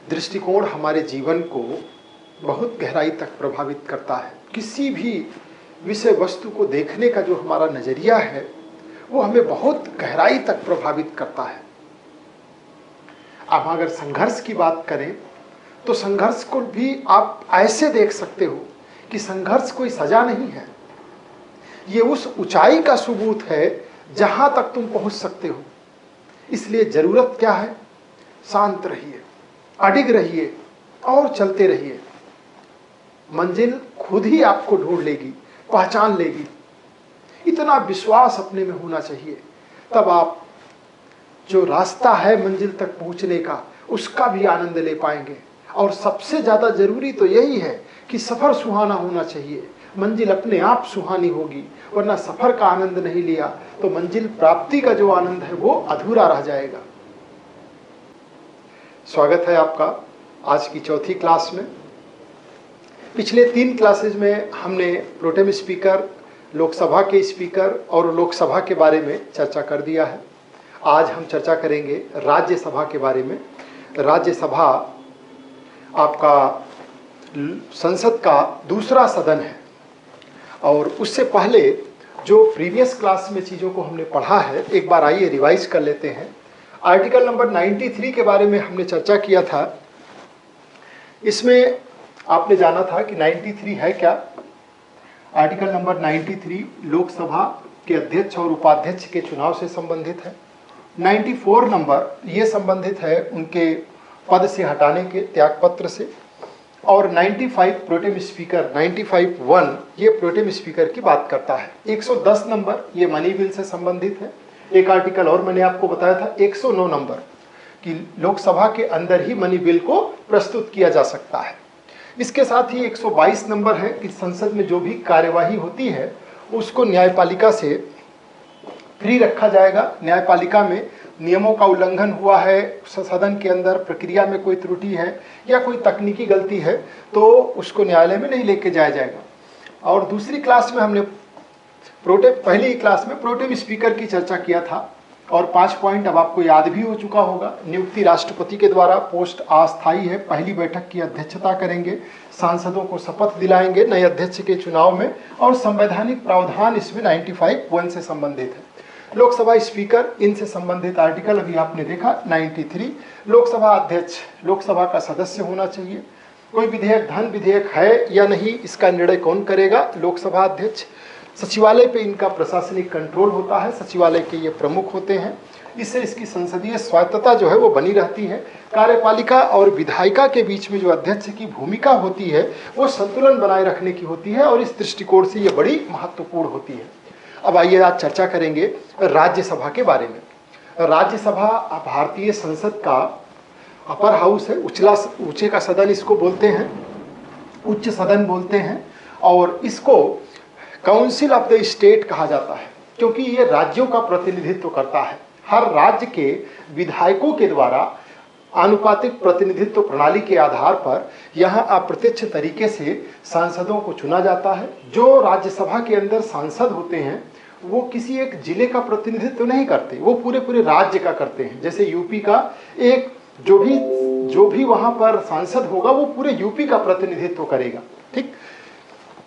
दृष्टिकोण हमारे जीवन को बहुत गहराई तक प्रभावित करता है। किसी भी विषय वस्तु को देखने का जो हमारा नज़रिया है वो हमें बहुत गहराई तक प्रभावित करता है। अब अगर संघर्ष की बात करें तो संघर्ष को भी आप ऐसे देख सकते हो कि संघर्ष कोई सजा नहीं है, ये उस ऊंचाई का सबूत है जहां तक तुम पहुंच सकते हो। इसलिए जरूरत क्या है? शांत रहिए, अडिग रहिए और चलते रहिए। मंजिल खुद ही आपको ढूंढ लेगी, पहचान लेगी। इतना विश्वास अपने में होना चाहिए, तब आप जो रास्ता है मंजिल तक पहुंचने का उसका भी आनंद ले पाएंगे। और सबसे ज्यादा जरूरी तो यही है कि सफर सुहाना होना चाहिए। मंजिल अपने आप सुहानी होगी, वरना सफर का आनंद नहीं लिया तो मंजिल प्राप्ति का जो आनंद है वो अधूरा रह जाएगा। स्वागत है आपका आज की चौथी क्लास में। पिछले 3 क्लासेज में हमने प्रोटेम स्पीकर, लोकसभा के स्पीकर और लोकसभा के बारे में चर्चा कर दिया है। आज हम चर्चा करेंगे राज्यसभा के बारे में। राज्यसभा आपका संसद का दूसरा सदन है। और उससे पहले जो प्रीवियस क्लास में चीज़ों को हमने पढ़ा है, एक बार आइए रिवाइज कर लेते हैं। आर्टिकल नंबर 93 के बारे में हमने चर्चा किया था। इसमें आपने जाना था कि 93 है क्या। आर्टिकल नंबर 93 लोकसभा के अध्यक्ष और उपाध्यक्ष के चुनाव से संबंधित है। 94 नंबर ये संबंधित है उनके पद से हटाने के त्यागपत्र से। और 95 प्रोटेम स्पीकर, 95(1) ये प्रोटेम स्पीकर की बात करता है। 110 नंबर ये मनी बिल से संबंधित है। एक आर्टिकल और मैंने आपको बताया था 109 नंबर कि लोकसभा के अंदर ही मनी बिल को प्रस्तुत किया जा सकता है। इसके साथ ही 122 नंबर है कि संसद में जो भी कार्यवाही होती है उसको न्यायपालिका से फ्री रखा जाएगा। न्यायपालिका में नियमों का उल्लंघन हुआ है, सदन के अंदर प्रक्रिया में कोई त्रुटि है या कोई तकनीकी गलती है तो उसको न्यायालय में नहीं लेके जाया जाएगा। और दूसरी क्लास में हमने पहली क्लास में प्रोटेम स्पीकर की चर्चा किया था और 5 पॉइंट अब आपको याद भी हो चुका होगा। नियुक्ति राष्ट्रपति के द्वारा, पोस्ट अस्थायी है, पहली बैठक की अध्यक्षता करेंगे, सांसदों को शपथ दिलाएंगे नए अध्यक्ष के चुनाव में, और संवैधानिक प्रावधान इसमें 95(1) से संबंधित है। लोकसभा स्पीकर, इनसे संबंधित आर्टिकल अभी आपने देखा 93। लोकसभा अध्यक्ष लोकसभा का सदस्य होना चाहिए। कोई विधेयक धन विधेयक है या नहीं इसका निर्णय कौन करेगा? लोकसभा अध्यक्ष। सचिवालय पे इनका प्रशासनिक कंट्रोल होता है, सचिवालय के ये प्रमुख होते हैं। इससे इसकी संसदीय स्वायत्तता जो है वो बनी रहती है। कार्यपालिका और विधायिका के बीच में जो अध्यक्ष की भूमिका होती है वो संतुलन बनाए रखने की होती है और इस दृष्टिकोण से ये बड़ी महत्वपूर्ण होती है। अब आइए आज चर्चा करेंगे राज्यसभा के बारे में। राज्यसभा भारतीय संसद का अपर हाउस है, ऊंचे का सदन इसको बोलते हैं, उच्च सदन बोलते हैं। और इसको काउंसिल ऑफ द स्टेट कहा जाता है क्योंकि ये राज्यों का प्रतिनिधित्व करता है। हर राज्य के विधायकों के द्वारा आनुपातिक प्रतिनिधित्व प्रणाली के आधार पर यहाँ अप्रत्यक्ष तरीके से सांसदों को चुना जाता है। जो राज्यसभा के अंदर सांसद होते हैं वो किसी एक जिले का प्रतिनिधित्व नहीं करते, वो पूरे राज्य का करते हैं। जैसे यूपी का एक जो भी वहाँ पर सांसद होगा वो पूरे यूपी का प्रतिनिधित्व करेगा। ठीक।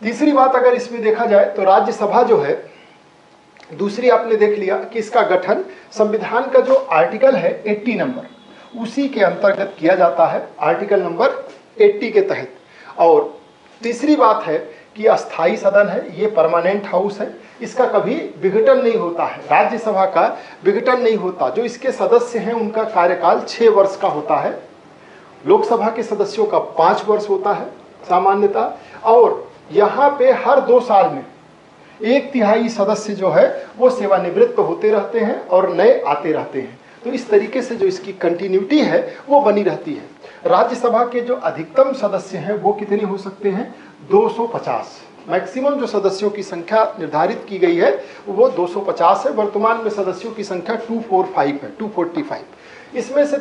तीसरी बात अगर इसमें देखा जाए तो राज्यसभा जो है, दूसरी आपने देख लिया कि इसका गठन संविधान का जो आर्टिकल है 80 नंबर उसी के अंतर्गत किया जाता है, आर्टिकल नंबर 80 के तहत। और तीसरी बात है कि अस्थाई सदन है, ये परमानेंट हाउस है, इसका कभी विघटन नहीं होता है। राज्यसभा का विघटन नहीं होता। जो इसके सदस्य हैं उनका कार्यकाल 6 वर्ष का होता है। लोकसभा के सदस्यों का 5 वर्ष होता है सामान्यतः। और यहाँ पे हर 2 साल में 1/3 सदस्य जो है वो सेवानिवृत्त होते रहते हैं और नए आते रहते हैं। तो इस तरीके से जो इसकी कंटिन्यूटी है वो बनी रहती है। राज्यसभा के जो अधिकतम सदस्य हैं वो कितने हो सकते हैं? 250। मैक्सिमम जो सदस्यों की संख्या निर्धारित की गई है वो 250 है। वर्तमान में सदस्यों की संख्या 245 है, 245। इसमें से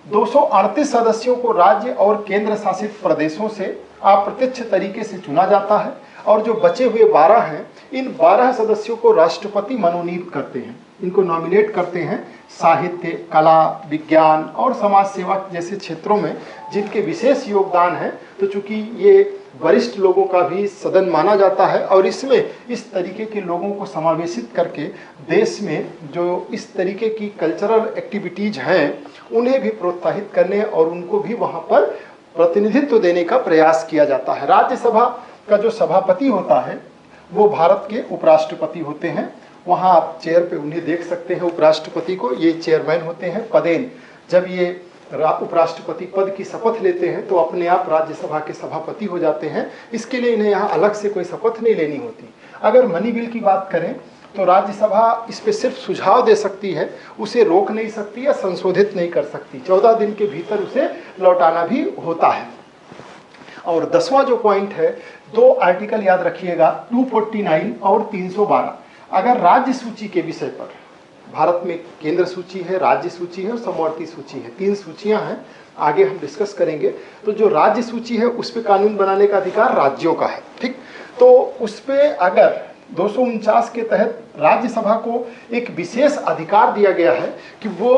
238 सदस्यों को राज्य और केंद्र शासित प्रदेशों से अप्रत्यक्ष तरीके से चुना जाता है और जो बचे हुए 12 हैं, इन 12 सदस्यों को राष्ट्रपति मनोनीत करते हैं। इनको नॉमिनेट करते हैं साहित्य, कला, विज्ञान और समाज सेवा जैसे क्षेत्रों में जिनके विशेष योगदान है। तो चूंकि ये वरिष्ठ लोगों का भी सदन माना जाता है और इसमें इस तरीके के लोगों को समावेशित करके देश में जो इस तरीके की कल्चरल एक्टिविटीज हैं उन्हें भी प्रोत्साहित करने और उनको भी वहाँ पर प्रतिनिधित्व देने का प्रयास किया जाता है। राज्यसभा का जो सभापति होता है वो भारत के उपराष्ट्रपति होते हैं। वहाँ आप चेयर पे उन्हें देख सकते हैं, उपराष्ट्रपति को। ये चेयरमैन होते हैं पदेन। जब ये उपराष्ट्रपति पद की शपथ लेते हैं तो अपने आप राज्यसभा के सभापति हो जाते हैं। इसके लिए इन्हें यहाँ अलग से कोई शपथ नहीं लेनी होती। अगर मनी बिल की बात करें तो राज्यसभा इस पर सिर्फ सुझाव दे सकती है, उसे रोक नहीं सकती या संशोधित नहीं कर सकती। 14 दिन के भीतर उसे लौटाना भी होता है। और 10वां जो पॉइंट है, 2 आर्टिकल याद रखिएगा, 249 और 312। अगर राज्य सूची के विषय पर, भारत में केंद्र सूची है, राज्य सूची है और समवर्ती सूची है, 3 सूचियां हैं, आगे हम डिस्कस करेंगे। तो जो राज्य सूची है उस पर कानून बनाने का अधिकार राज्यों का है, ठीक। तो उस पर अगर 249 के तहत राज्यसभा को एक विशेष अधिकार दिया गया है कि वो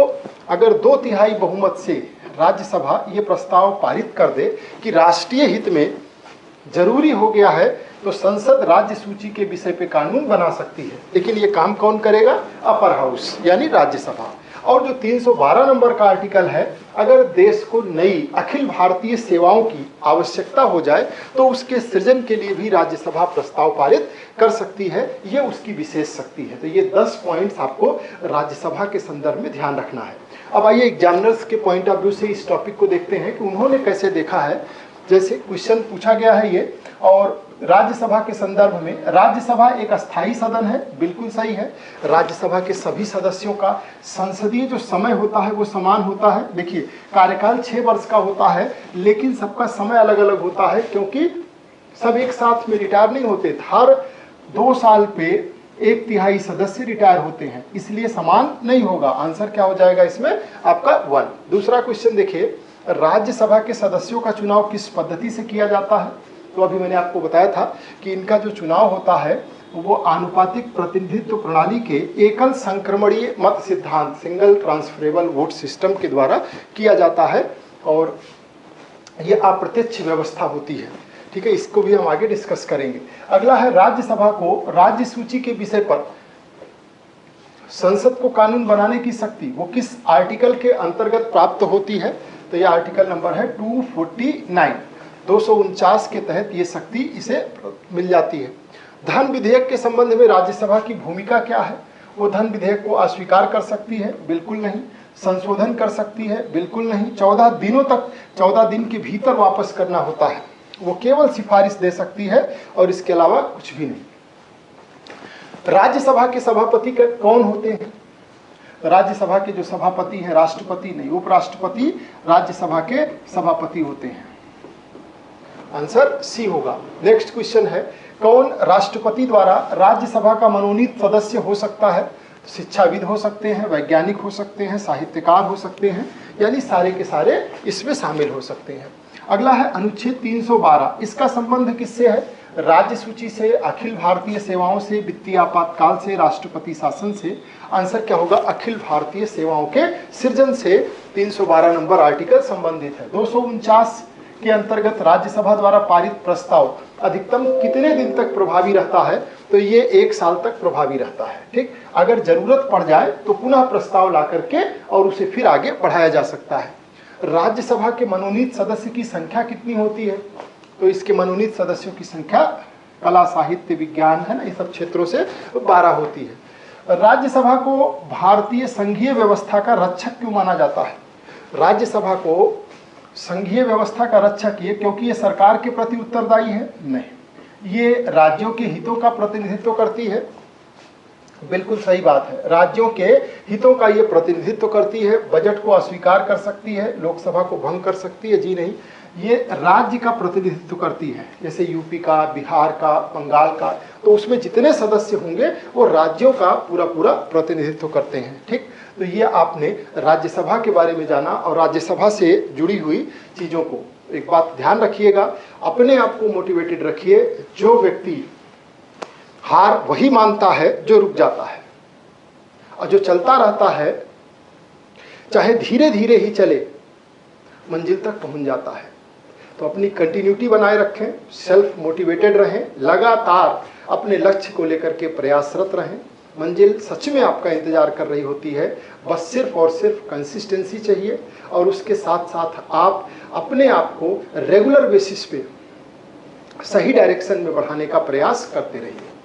अगर 2/3 बहुमत से राज्यसभा ये प्रस्ताव पारित कर दे कि राष्ट्रीय हित में जरूरी हो गया है तो संसद राज्य सूची के विषय पे कानून बना सकती है। लेकिन ये काम कौन करेगा? अपर हाउस यानी राज्यसभा। और जो 312 नंबर का आर्टिकल है, अगर देश को नई अखिल भारतीय सेवाओं की आवश्यकता हो जाए तो उसके सृजन के लिए भी राज्यसभा प्रस्ताव पारित कर सकती है। ये उसकी विशेष शक्ति है। तो ये 10 पॉइंट्स आपको राज्यसभा के संदर्भ में ध्यान रखना है। अब आइए एग्जामिनर्स के पॉइंट ऑफ व्यू से इस टॉपिक को देखते हैं कि उन्होंने कैसे देखा है। जैसे क्वेश्चन पूछा गया है ये, और राज्यसभा के संदर्भ में, राज्यसभा एक अस्थायी सदन है, बिल्कुल सही है। राज्यसभा के सभी सदस्यों का संसदीय जो समय होता है वो समान होता है। देखिए, कार्यकाल 6 वर्ष का होता है, लेकिन सबका समय अलग अलग होता है क्योंकि सब एक साथ में रिटायर नहीं होते। हर 2 साल पे 1/3 सदस्य रिटायर होते हैं, इसलिए समान नहीं होगा। आंसर क्या हो जाएगा इसमें? आपका 1। दूसरा क्वेश्चन देखिए, राज्यसभा के सदस्यों का चुनाव किस पद्धति से किया जाता है? तो अभी मैंने आपको बताया था कि इनका जो चुनाव होता है वो आनुपातिक प्रतिनिधित्व प्रणाली के एकल संक्रमणीय मत सिद्धांत, सिंगल ट्रांसफरेबल वोट सिस्टम के द्वारा किया जाता है और ये अप्रत्यक्ष व्यवस्था होती है, ठीक है। इसको भी हम आगे डिस्कस करेंगे। अगला है, राज्यसभा को राज्य सूची के विषय पर संसद को कानून बनाने की शक्ति वो किस आर्टिकल के अंतर्गत प्राप्त होती है? तो यह आर्टिकल नंबर है 249। 249 के तहत ये शक्ति इसे मिल जाती है। धन विधेयक के संबंध में राज्यसभा की भूमिका क्या है? वो धन विधेयक को अस्वीकार कर सकती है? बिल्कुल नहीं। संशोधन कर सकती है? बिल्कुल नहीं। 14 दिनों तक, 14 दिन के भीतर वापस करना होता है। वो केवल सिफारिश दे सकती है और इसके अलावा कुछ भी नहीं। राज्यसभा के सभापति कौन होते हैं? राज्यसभा के जो सभापति हैं, राष्ट्रपति नहीं, उपराष्ट्रपति राज्यसभा के सभापति होते हैं। आंसर सी होगा। नेक्स्ट क्वेश्चन है, कौन राष्ट्रपति द्वारा राज्यसभा का मनोनीत सदस्य हो सकता है? शिक्षाविद हो सकते हैं, वैज्ञानिक हो सकते हैं, साहित्यकार हो सकते हैं, यानी सारे के सारे इसमें शामिल हो सकते हैं। अगला है अनुच्छेद 312। इसका संबंध किससे है? राज्य सूची से, अखिल भारतीय सेवाओं से, वित्तीय आपातकाल से, राष्ट्रपति शासन से। आंसर क्या होगा? अखिल भारतीय सेवाओं के सृजन से 312 नंबर आर्टिकल संबंधित है। 249 के अंतर्गत राज्यसभा द्वारा पारित प्रस्ताव अधिकतम कितने दिन तक प्रभावी रहता है? तो ये 1 साल तक प्रभावी रहता है, ठीक। अगर जरूरत पड़ जाए तो पुनः प्रस्ताव ला करके और उसे फिर आगे बढ़ाया जा सकता है। राज्यसभा के मनोनीत सदस्य की संख्या कितनी होती है? तो इसके मनोनीत सदस्यों की संख्या कला, साहित्य, विज्ञान है ना, ये सब क्षेत्रों से 12 होती है। राज्यसभा को भारतीय संघीय व्यवस्था का रक्षक क्यों माना जाता है? राज्यसभा को संघीय व्यवस्था का रक्षक ये क्योंकि ये सरकार के प्रति उत्तरदायी है? नहीं, ये राज्यों के हितों का प्रतिनिधित्व करती है। बिल्कुल सही बात है, राज्यों के हितों का ये प्रतिनिधित्व करती है। बजट को अस्वीकार कर सकती है, लोकसभा को भंग कर सकती है, जी नहीं, ये राज्य का प्रतिनिधित्व करती है। जैसे यूपी का, बिहार का, बंगाल का, तो उसमें जितने सदस्य होंगे वो राज्यों का पूरा पूरा प्रतिनिधित्व करते हैं, ठीक। तो ये आपने राज्यसभा के बारे में जाना और राज्यसभा से जुड़ी हुई चीज़ों को एक बात ध्यान रखिएगा, अपने आप को मोटिवेटेड रखिए। जो व्यक्ति हार वही मानता है जो रुक जाता है, और जो चलता रहता है चाहे धीरे धीरे ही चले मंजिल तक पहुंच जाता है। तो अपनी कंटिन्यूटी बनाए रखें, सेल्फ मोटिवेटेड रहें, लगातार अपने लक्ष्य को लेकर के प्रयासरत रहें। मंजिल सच में आपका इंतजार कर रही होती है, बस सिर्फ और सिर्फ कंसिस्टेंसी चाहिए, और उसके साथ साथ आप अपने आप को रेगुलर बेसिस पे सही डायरेक्शन में बढ़ाने का प्रयास करते रहिए।